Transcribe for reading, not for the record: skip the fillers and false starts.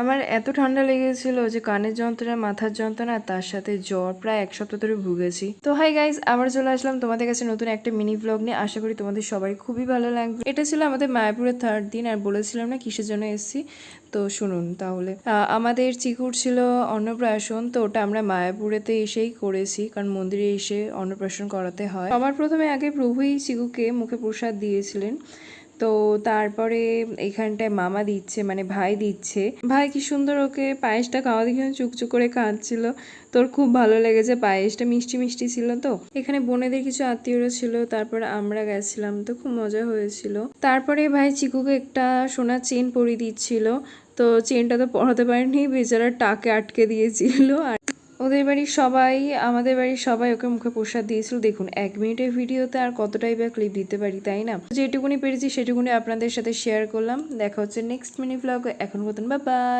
আমার এত ঠান্ডা লেগেছিল যে কানের যন্ত্রণা, মাথার যন্ত্রণা, তার সাথে জ্বর, প্রায় 1 সপ্তাহ ধরে ভুগেছি। তো হাই গাইস, আবার চলে আসলাম তোমাদের কাছে নতুন একটা মিনি ব্লগ নিয়ে। আশা করি তোমাদের সবাই খুবই ভালো লাগবে। এটা ছিল আমাদের মায়াপুরের 3rd দিন, আর বলেছিলাম না কিসের জন্য এসেছি। তো শুনুন তাহলে। আমাদের চিকুর ছিল অন্নপ্রাশন, তো ওটা আমরা মায়াপুরেতে এসেই করেছি, কারণ মন্দিরে এসে অন্নপ্রাশন করাতে হয়। সবার প্রথমে আগে প্রভুই চিকুকে মুখে প্রসাদ দিয়েছিলেন। তো তারপরে এখানটায় মামা দিচ্ছে, মানে ভাই দিচ্ছে। ভাই কি সুন্দর ওকে পায়েসটা খাওয়া দেখে চুকচুক করে কাঁদছিল। তোর খুব ভালো লেগেছে, পায়েসটা মিষ্টি মিষ্টি ছিল। তো এখানে বোনেদের কিছু আত্মীয়রা ছিল, তারপর আমরা গেছিলাম, তো খুব মজা হয়েছিল। তারপরে ভাই চিকুকে একটা সোনার চেন পরিয়ে দিচ্ছিল। তো চেনটা তো পরাতে পারেনি, বেচারা টাকে আটকে দিয়েছিল। আর ওদের বাড়ির সবাই, আমাদের বাড়ির সবাই ওকে মুখে প্রসাদ দিয়েছিল। দেখুন 1 মিনিটের ভিডিওতে আর কতটাই বা ক্লিপ দিতে পারি, তাই না? যেটুকুনি পেরেছি সেটুকুনি আপনাদের সাথে শেয়ার করলাম। দেখা হচ্ছে নেক্সট মিনি ব্লগে। এখন মতন বাই বাই।